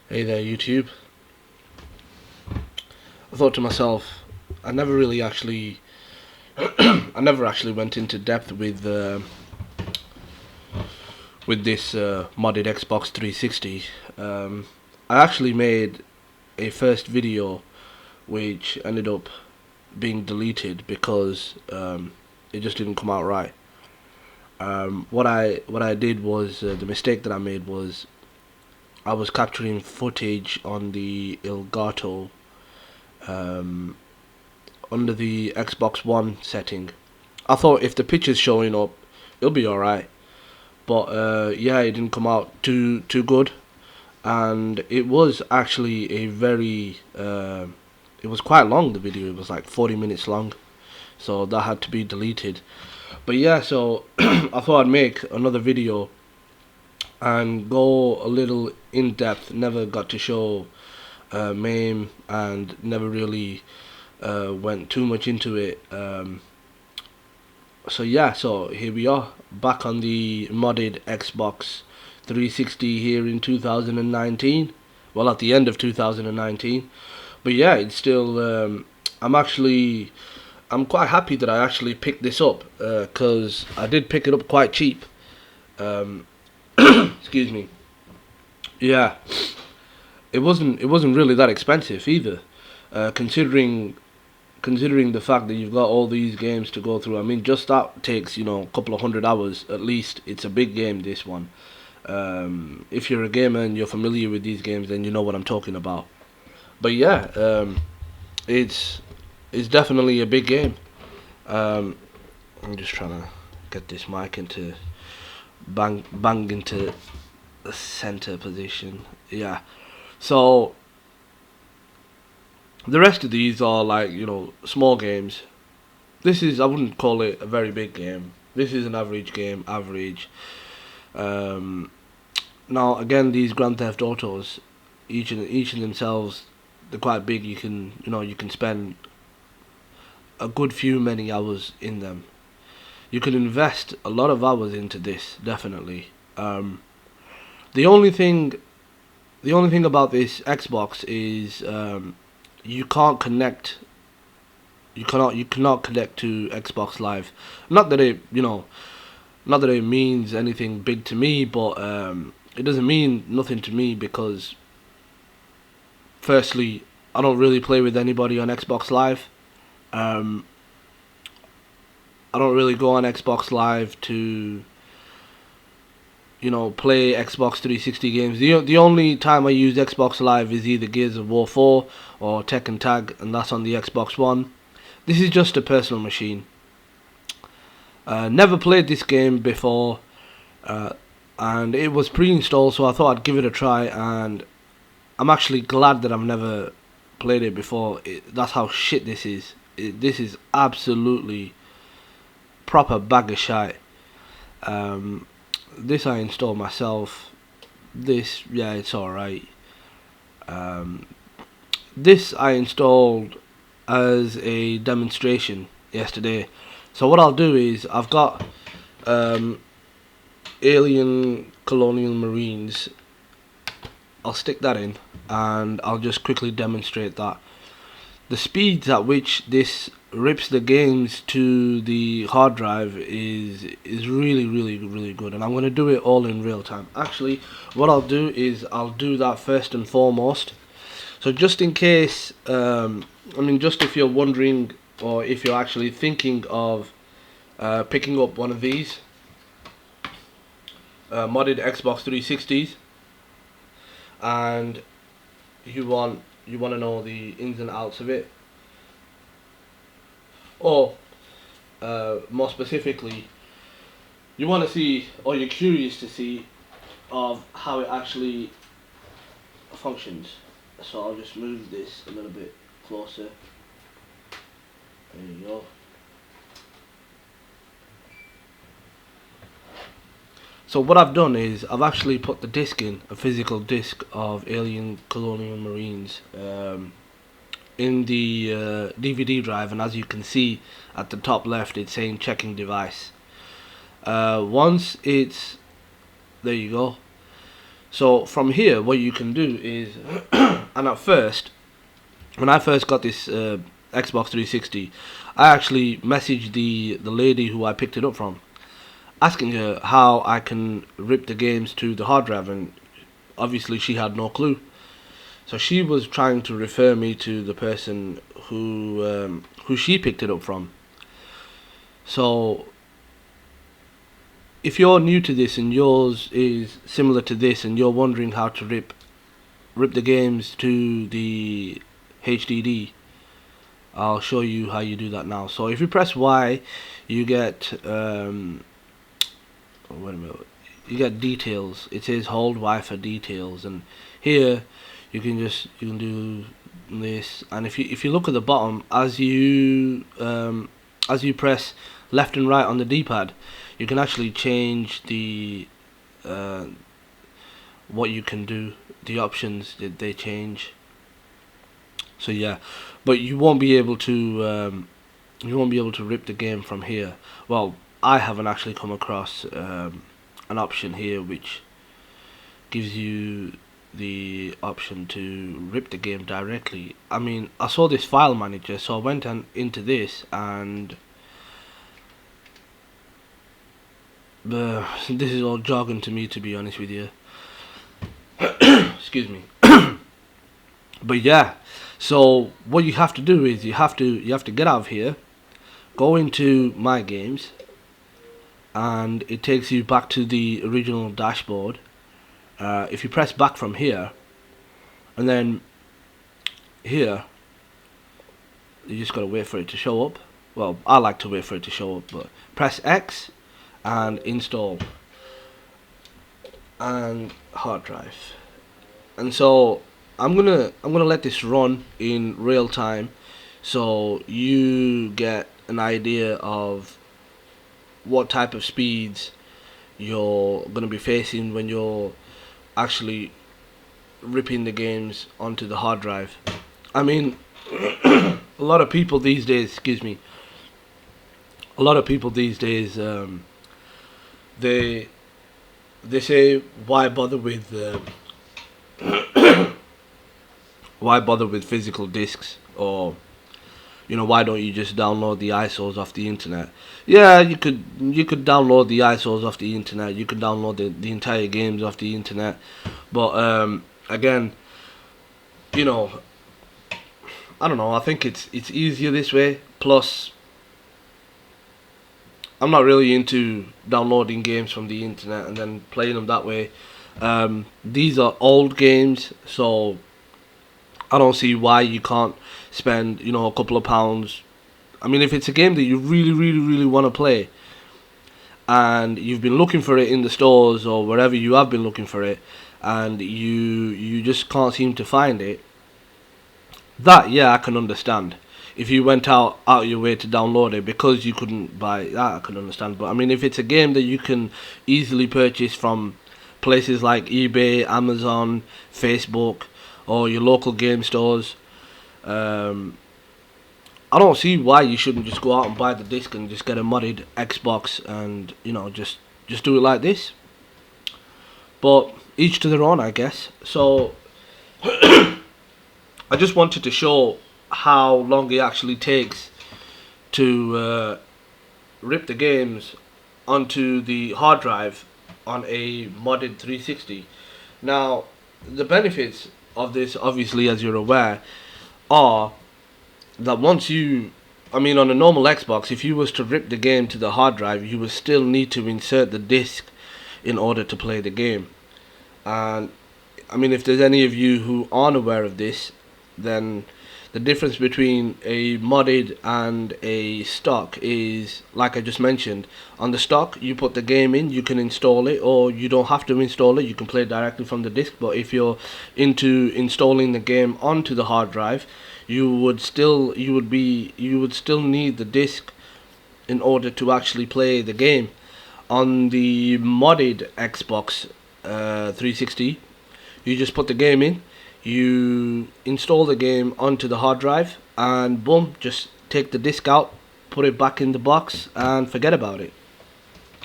Hey there, YouTube. I thought to myself, I never really actually, I never actually went into depth with this modded Xbox 360. I actually made a first video which ended up being deleted because it just didn't come out right. What I did was the mistake that I made was I was capturing footage on the Elgato um, under the Xbox One setting. I thought if the picture's showing up, it'll be alright. But yeah, it didn't come out too good, and it was actually a very it was quite long. The video, it was like 40 minutes long, so that had to be deleted. But yeah, so I thought I'd make another video and go a little in depth. Never got to show MAME and never really went too much into it. So yeah, so here we are back on the modded Xbox 360 here in 2019. Well, at the end of 2019, but yeah, it's still. I'm quite happy that I actually picked this up because I did pick it up quite cheap. Um, excuse me. Yeah, it wasn't really that expensive either, considering the fact that you've got all these games to go through. I mean, just that takes a couple of 100 hours at least. It's a big game, this one. If you're a gamer and you're familiar with these games, then you know what I'm talking about. But yeah, it's it's definitely a big game. Um, I'm just trying to get this mic into bang into the center position. Yeah. So the rest of these are like small games. This is, I wouldn't call it a very big game. This is an average game, average. Um, Now again, these Grand Theft Autos, each in themselves, they're quite big. You can spend a good few many hours in them. You can invest a lot of hours into this, definitely. The only thing, the only thing about this Xbox is you can't connect. You cannot connect to Xbox Live. Not that it means anything big to me, but it doesn't mean nothing to me because, firstly, I don't really play with anybody on Xbox Live. Um, I don't really go on Xbox Live to play Xbox 360 games. The only time I use Xbox Live is either Gears of War 4 or Tekken Tag, and that's on the Xbox One. This is just a personal machine. Never played this game before, uh, and it was pre-installed, so I thought I'd give it a try. And I'm actually glad that I've never played it before. That's how shit this is. This is absolutely proper bag of shite. Um, this I installed myself. This, yeah, it's alright. Um, this I installed as a demonstration yesterday. So what I'll do is I've got um, Alien Colonial Marines. I'll stick that in and I'll just quickly demonstrate that. The speeds at which this rips the games to the hard drive is really good, and I'm going to do it all in real time. Actually, what I'll do is I'll do that first and foremost. So just in case, just if you're wondering or if you're actually thinking of picking up one of these modded Xbox 360s, and you want to know the ins and outs of it, or more specifically, you want to see, or you're curious to see, of how it actually functions. So I'll just move this a little bit closer. There you go. So what I've done is I've actually put the disc in, a physical disc of Alien Colonial Marines, in the DVD drive, and as you can see at the top left, it's saying checking device. Once it's, there you go. So from here, what you can do is, and at first, when I first got this Xbox 360, I actually messaged the lady who I picked it up from, asking her how I can rip the games to the hard drive, and obviously she had no clue. So she was trying to refer me to the person who she picked it up from. So if you're new to this and yours is similar to this, and you're wondering how to rip the games to the HDD, I'll show you how you do that now. So if you press Y, you get wait a minute, you get details. It says hold Y for details, and here you can do this. And if you look at the bottom, as you press left and right on the D-pad, you can actually change the what you can do. The options that they change. So yeah, but you won't be able to rip the game from here. Well, I haven't actually come across an option here which gives you the option to rip the game directly. I mean, I saw this file manager, so I went into this, and this is all jargon to me, to be honest with you. Excuse me. But yeah, so what you have to do is you have to get out of here, go into My Games, and it takes you back to the original dashboard. If you press back from here, and then here, you just gotta wait for it to show up. Well, I like to wait for it to show up, but press X and install and hard drive. And so I'm gonna let this run in real time, so you get an idea of what type of speeds you're gonna be facing when you're actually ripping the games onto the hard drive. I mean, a lot of people these days, they say, why bother with physical discs, or why don't you just download the ISOs off the internet? Yeah, you could download the ISOs off the internet, you could download the entire games off the internet, but again, I don't know, I think it's easier this way. Plus, I'm not really into downloading games from the internet and then playing them that way. These are old games, so I don't see why you can't spend, a couple of pounds. I mean, if it's a game that you really, really, really want to play, and you've been looking for it in the stores or wherever you have been looking for it, and you just can't seem to find it, that, yeah, I can understand. If you went out your way to download it because you couldn't buy it, that I can understand. But I mean, if it's a game that you can easily purchase from places like eBay, Amazon, Facebook, or your local game stores, I don't see why you shouldn't just go out and buy the disc and just get a modded Xbox and just do it like this. But each to their own, I guess. So I just wanted to show how long it actually takes to rip the games onto the hard drive on a modded 360. Now, the benefits of this, obviously, as you're aware, are that on a normal Xbox, if you was to rip the game to the hard drive, you would still need to insert the disc in order to play the game. And I mean, if there's any of you who aren't aware of this, then the difference between a modded and a stock is, like I just mentioned, on the stock you put the game in, you can install it, or you don't have to install it, you can play it directly from the disc. But if you're into installing the game onto the hard drive, you would still need the disc in order to actually play the game. On the modded Xbox 360, you just put the game in, you install the game onto the hard drive, and boom, just take the disc out, put it back in the box, and forget about it.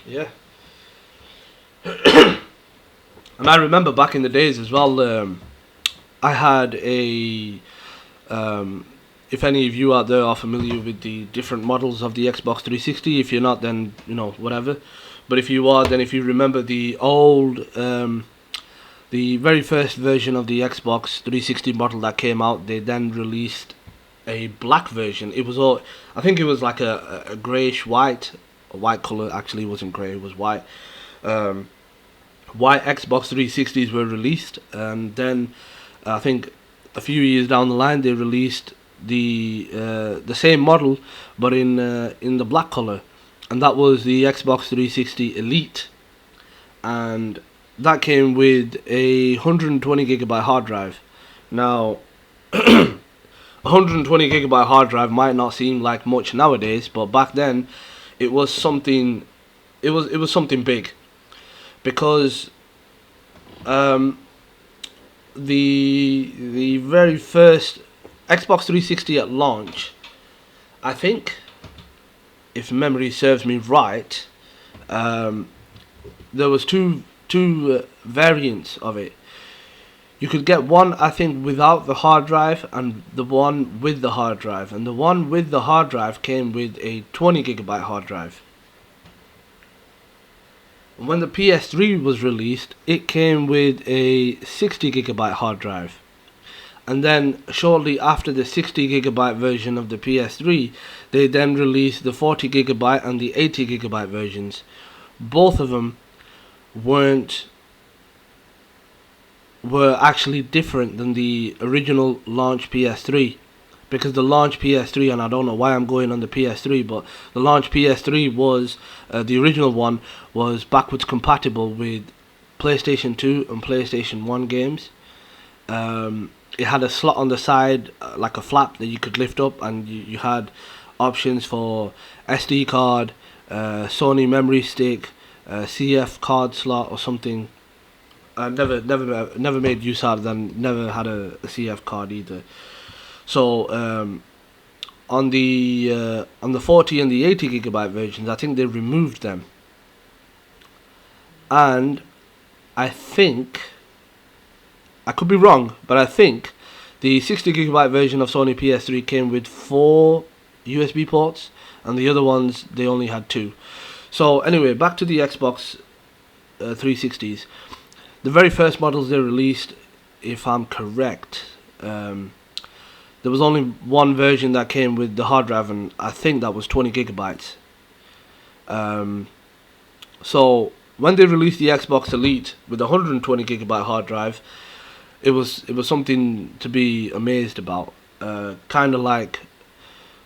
Yeah. And I remember back in the days as well. I had a. If any of you out there are familiar with the different models of the Xbox 360, if you're not, then whatever. But if you are, then if you remember the old, the very first version of the Xbox 360 model that came out, they then released a black version. It was all, I think it was like a greyish white, a white color. Actually, it wasn't grey; it was white. White Xbox 360s were released, and then I think a few years down the line they released the same model, but in the black color, and that was the Xbox 360 Elite, and that came with a 120 gigabyte hard drive. Now, 120 gigabyte hard drive might not seem like much nowadays, but back then, it was something. It was something big, because the very first Xbox 360 at launch, I think, if memory serves me right, there was two variants of it. You could get one, I think, without the hard drive, and the one with the hard drive. And the one with the hard drive came with a 20 gigabyte hard drive. When the PS3 was released, it came with a 60 gigabyte hard drive. And then shortly after the 60 gigabyte version of the PS3, they then released the 40 gigabyte and the 80 gigabyte versions. Both of them were actually different than the original launch PS3, because the launch PS3, and I don't know why I'm going on the PS3, but the launch PS3 was the original one was backwards compatible with PlayStation 2 and PlayStation 1 games. It had a slot on the side, like a flap that you could lift up, and you had options for SD card, Sony memory stick, CF card slot or something. I never made use out of them. Never had a CF card either. So on the 40 and the 80 gigabyte versions, I think they removed them, and I think, I could be wrong, but I think the 60 gigabyte version of Sony PS3 came with 4 USB ports, and the other ones they only had 2. So anyway, back to the Xbox 360s. The very first models they released, if I'm correct, there was only one version that came with the hard drive, and I think that was 20 gigabytes. So when they released the Xbox Elite with a 120 gigabyte hard drive, it was something to be amazed about. Kind of like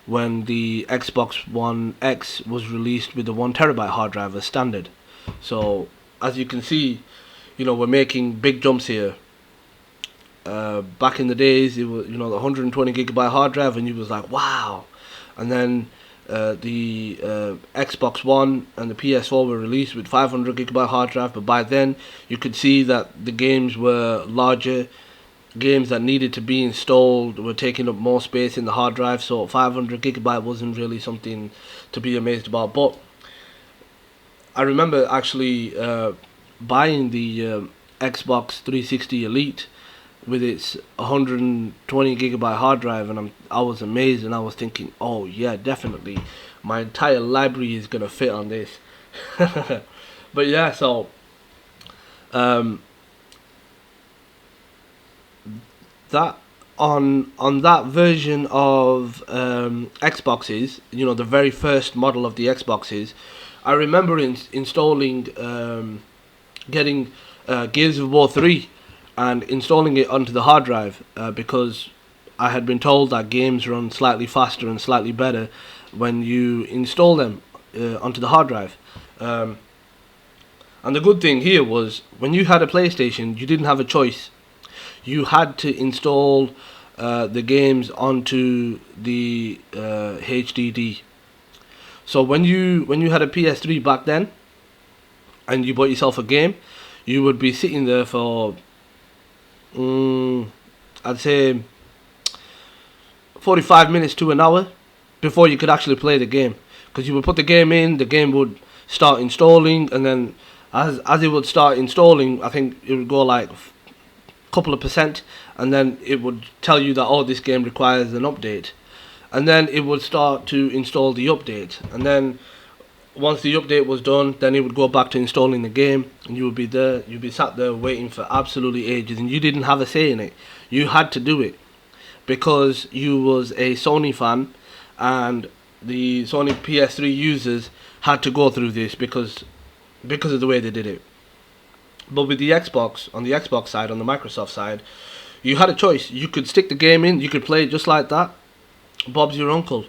when the Xbox One X was released with the 1 terabyte hard drive as standard. So as you can see, we're making big jumps here. Back in the days, it was the 120 gigabyte hard drive, and you was like, wow. And then the Xbox One and the PS4 were released with 500 gigabyte hard drive, but by then you could see that the games were larger. Games that needed to be installed were taking up more space in the hard drive, so 500 gigabyte wasn't really something to be amazed about. But I remember actually buying the Xbox 360 Elite with its 120 gigabyte hard drive, and I was amazed, and I was thinking, oh yeah, definitely my entire library is gonna fit on this. But yeah, so that on that version of Xboxes, the very first model of the Xboxes, I remember installing getting Gears of War 3 and installing it onto the hard drive, because I had been told that games run slightly faster and slightly better when you install them onto the hard drive. And the good thing here was, when you had a PlayStation, you didn't have a choice. You had to install the games onto the HDD. So when you had a PS3 back then, and you bought yourself a game, you would be sitting there for I'd say 45 minutes to an hour before you could actually play the game, because you would put the game in, the game would start installing, and then as it would start installing, I think it would go like couple of percent, and then it would tell you that, oh, this game requires an update, and then it would start to install the update, and then once the update was done, then it would go back to installing the game, and you'd be sat there waiting for absolutely ages, and you didn't have a say in it. You had to do it because you was a Sony fan, and the Sony PS3 users had to go through this because of the way they did it. But with the Xbox, on the Xbox side, on the Microsoft side, you had a choice. You could stick the game in, you could play it just like that. Bob's your uncle.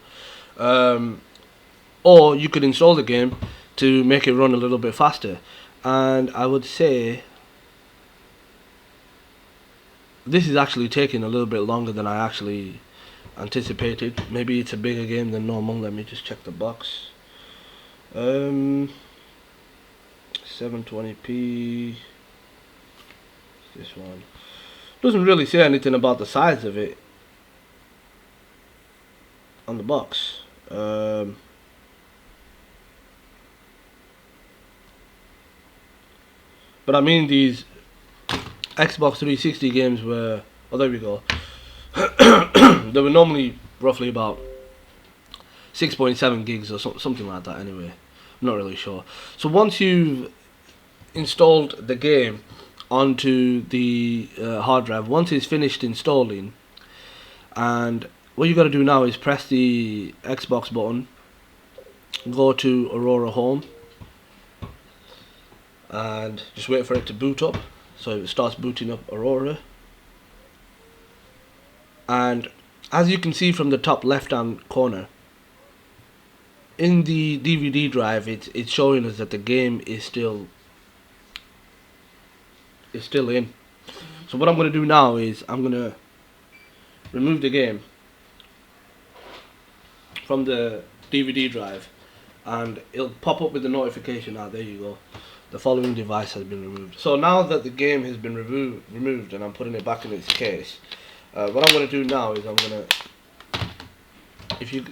Or you could install the game to make it run a little bit faster. And I would say this is actually taking a little bit longer than I actually anticipated. Maybe it's a bigger game than normal. Let me just check the box. 720p. This one doesn't really say anything about the size of it on the box. But I mean, these Xbox 360 games were, oh, there we go. They were normally roughly about 6.7 gigs or something like that anyway. I'm not really sure. So once you've installed the game onto the hard drive, once it's finished installing, and what you got to do now is press the Xbox button, go to Aurora Home, and just wait for it to boot up. So it starts booting up Aurora, and as you can see from the top left hand corner in the DVD drive, it's showing us that the game is still in. So what I'm going to do now is I'm going to remove the game from the DVD drive, and it'll pop up with the notification. There you go, the following device has been removed. So now that the game has been removed and I'm putting it back in its case, what I'm going to do now is I'm going to,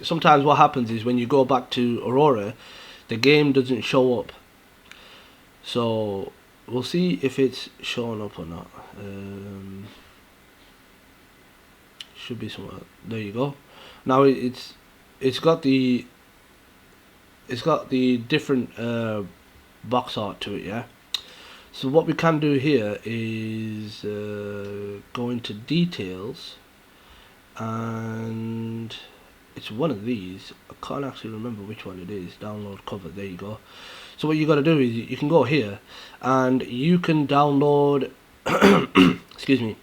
sometimes what happens is when you go back to Aurora, the game doesn't show up. So we'll see if it's showing up or not. Should be somewhere. There you go. Now it's got the different box art to it, yeah. So what we can do here is go into details, and it's one of these. I can't actually remember which one it is. Download cover. There you go. So what you got to do is you can go here and you can download excuse me,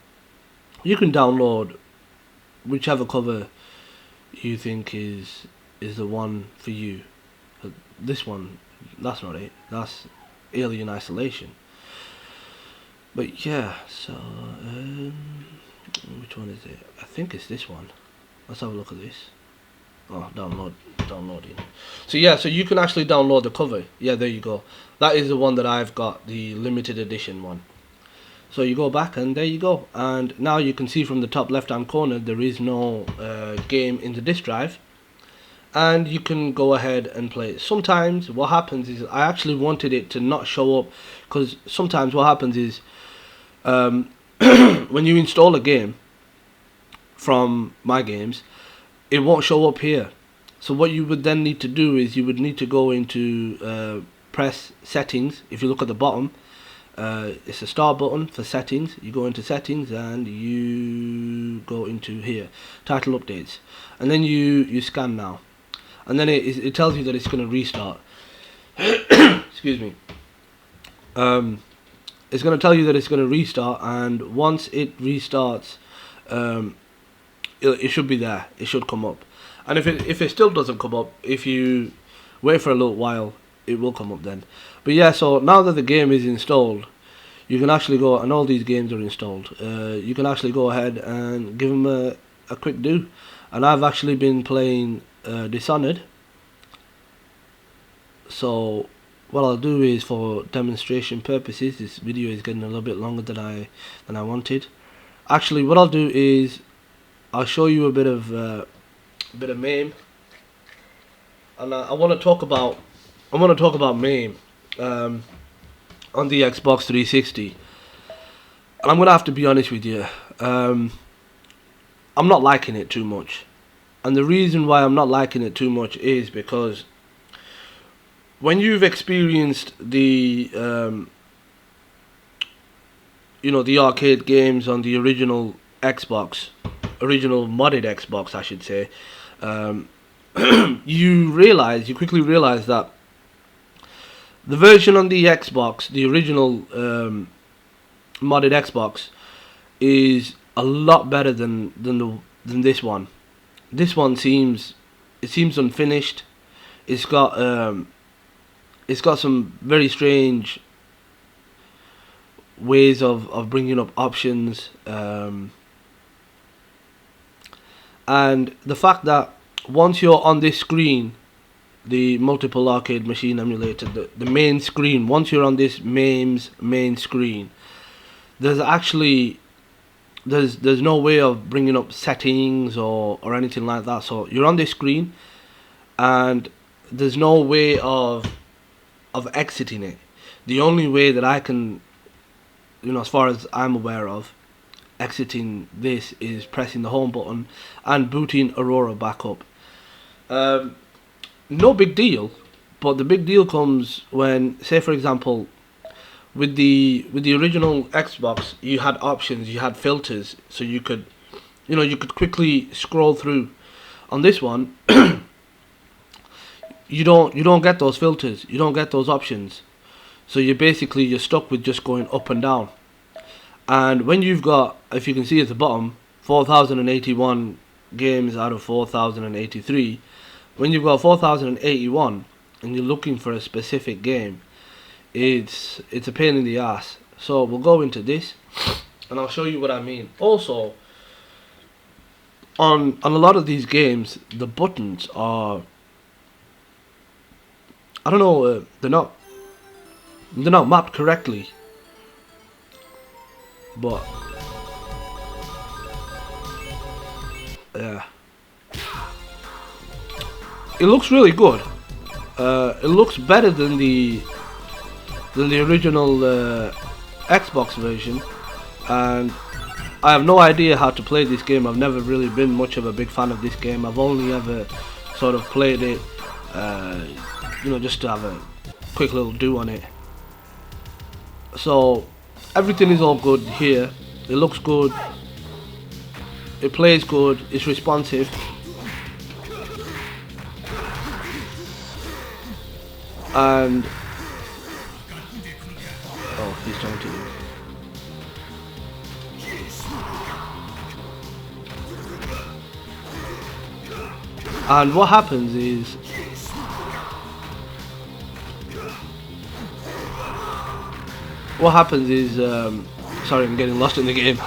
you can download whichever cover you think is the one for you. This one, that's not it, that's Alien Isolation. But yeah, so which one is it? I think it's this one. Let's have a look at this. Oh, downloading. So yeah, so you can actually download the cover. Yeah, there you go. That is the one that I've got, the limited edition one. So you go back and there you go. And now you can see from the top left hand corner there is no game in the disk drive. And you can go ahead and play it. Sometimes what happens is, I actually wanted it to not show up, because sometimes what happens is when you install a game from My Games, it won't show up here. So what you would then need to do is you would need to go into press settings. If you look at the bottom, it's a start button for settings. You go into settings and you go into here, title updates, and then you scan now, and then it tells you that it's going to restart. Excuse me. It's going to tell you that it's going to restart, and once it restarts, it should be there. It should come up. And if it still doesn't come up, if you wait for a little while, it will come up then. But yeah, so now that the game is installed, you can actually go, and all these games are installed, you can actually go ahead and give them a quick do. And I've actually been playing Dishonored. So what I'll do is, for demonstration purposes, this video is getting a little bit longer than I wanted. Actually, what I'll do is I'll show you a bit of MAME, and I want to talk about MAME. on the Xbox 360, and I'm gonna have to be honest with you. I'm not liking it too much, and the reason why I'm not liking it too much is because when you've experienced the the arcade games on the original Xbox, original modded Xbox, I should say, you quickly realize that the version on the Xbox, the original modded Xbox, is a lot better than this one. This one seems unfinished. It's got some very strange ways of bringing up options, and the fact that once you're on this screen, the multiple arcade machine emulator, the main screen, once you're on this MAME's main screen, there's no way of bringing up settings or anything like that. So you're on this screen and there's no way of exiting it. The only way that I can, as far as I'm aware of, exiting this is pressing the home button and booting Aurora back up. No big deal, but the big deal comes when, say for example, with the original Xbox, you had options, you had filters, so you could quickly scroll through. On this one, you don't get those filters, you don't get those options, so you're stuck with just going up and down. And when you've got, if you can see at the bottom, 4,081 games out of 4,083, when you've got 4,081 and you're looking for a specific game, it's a pain in the ass. So we'll go into this and I'll show you what I mean. Also, on a lot of these games, the buttons are, I don't know, they're not mapped correctly, but yeah, it looks really good. It looks better than the original Xbox version, and I have no idea how to play this game. I've never really been much of a big fan of this game. I've only ever sort of played it, just to have a quick little do on it. So everything is all good here. It looks good. It plays good. It's responsive. And he's trying to. And what happens is, sorry, I'm getting lost in the game.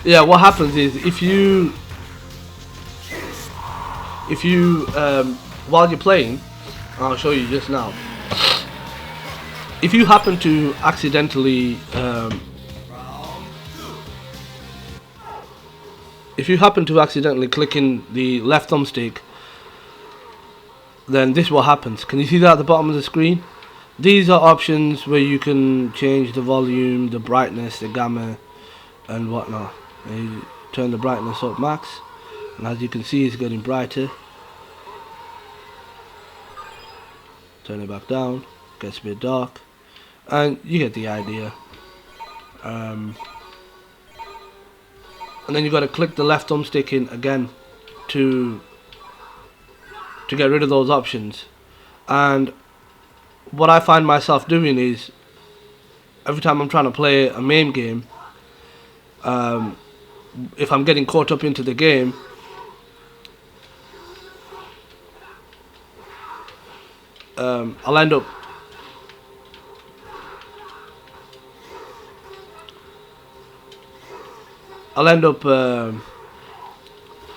Yeah, what happens is if you while you're playing, I'll show you just now. If you happen to accidentally click in the left thumbstick, then this is what happens. Can you see that at the bottom of the screen? These are options where you can change the volume, the brightness, the gamma, and whatnot. And you turn the brightness up max, and as you can see, it's getting brighter. Turn it back down, gets a bit dark, and you get the idea. And then you got to click the left thumbstick in again to get rid of those options. And what I find myself doing is, every time I'm trying to play a MAME game, if I'm getting caught up into the game, I'll end up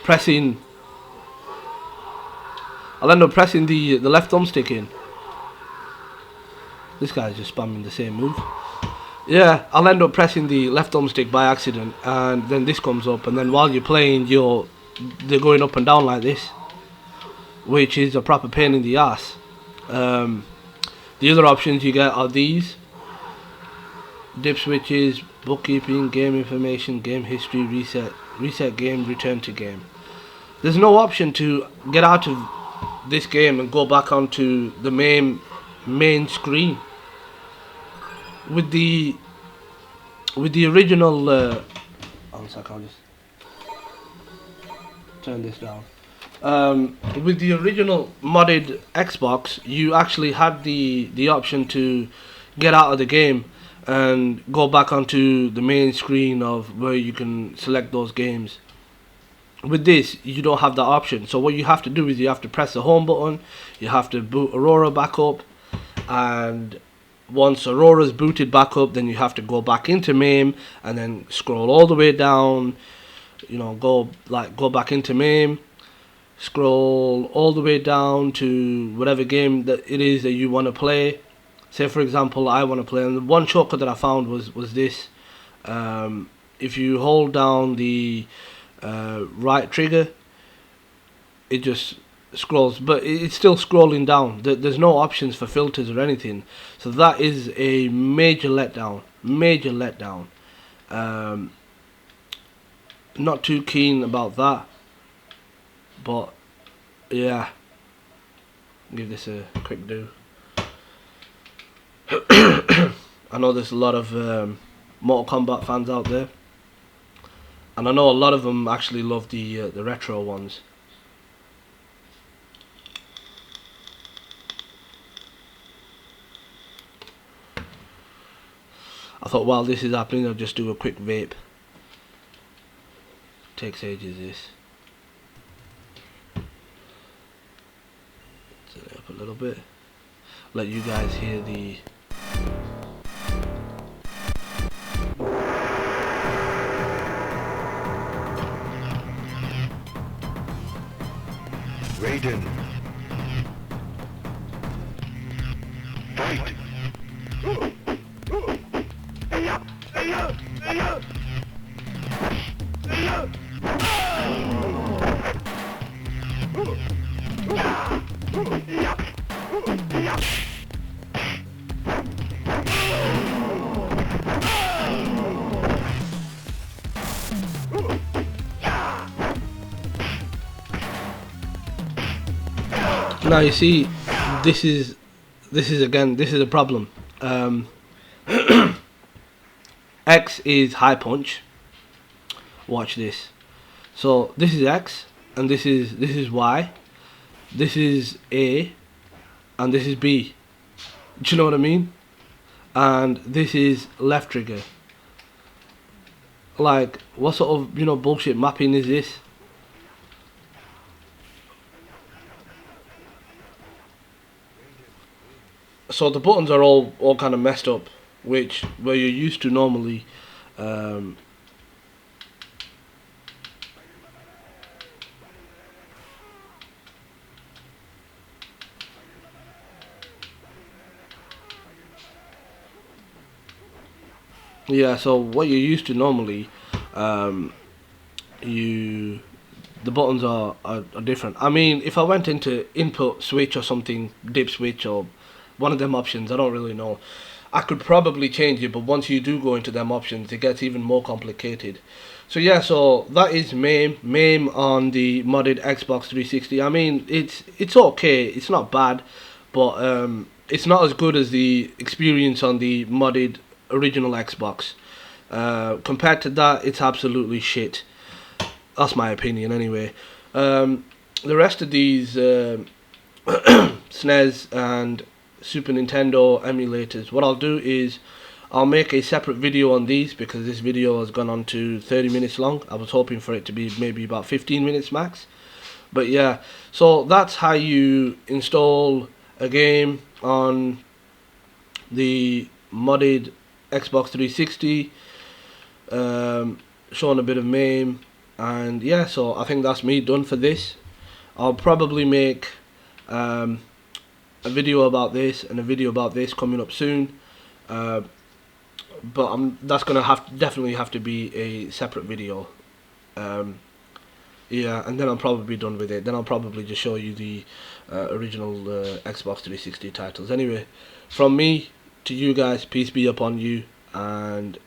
pressing the left thumbstick in. This guy's just spamming the same move. Yeah, I'll end up pressing the left thumbstick by accident, and then this comes up, and then while you're playing, they're going up and down like this, which is a proper pain in the ass. The other options you get are these. dip switches, bookkeeping, game information, game history, reset game, return to game. There's no option to get out of this game and go back onto the main screen. With the original, one sec, I'll just turn this down. With the original modded Xbox, you actually had the option to get out of the game and go back onto the main screen of where you can select those games. With this, you don't have that option. So what you have to do is you have to press the home button, you have to boot Aurora back up, and once Aurora's booted back up, then you have to go back into MAME and then scroll all the way down, go back into MAME, scroll all the way down to whatever game that it is that you want to play. Say for example, I want to play, and the one shortcut that I found was this. If you hold down the right trigger, it just scrolls, but it's still scrolling down. There's no options for filters or anything, so that is a major letdown. Not too keen about that, but yeah, give this a quick do. I know there's a lot of Mortal Kombat fans out there, and I know a lot of them actually love the retro ones. I thought while this is happening, I'll just do a quick vape. Takes ages, this. Turn it up a little bit. Let you guys hear the... Raiden. Fight. Now you see, this is a problem. X is high punch. Watch this. So this is X, and this is Y. This is A, and this is B. Do you know what I mean? And this is left trigger. Like, what sort of bullshit mapping is this? So the buttons are all kind of messed up, where you're used to normally. Yeah, so what you're used to normally, the buttons are different. I mean, if I went into input switch or something, dip switch or one of them options, I don't really know, I could probably change it, but once you do go into them options, it gets even more complicated. So yeah, so that is MAME on the modded Xbox 360. I mean, it's okay, it's not bad, but it's not as good as the experience on the modded original Xbox. Compared to that, it's absolutely shit. That's my opinion anyway. The rest of these SNES and Super Nintendo emulators, what I'll do is I'll make a separate video on these, because this video has gone on to 30 minutes long. I was hoping for it to be maybe about 15 minutes max, but yeah, so that's how you install a game on the modded Xbox 360, showing a bit of MAME, and yeah, so I think that's me done for this. I'll probably make a video about this and a video about this coming up soon, but that's gonna definitely have to be a separate video. Yeah, and then I'll probably be done with it. Then I'll probably just show you the original Xbox 360 titles. Anyway, from me to you guys, peace be upon you, and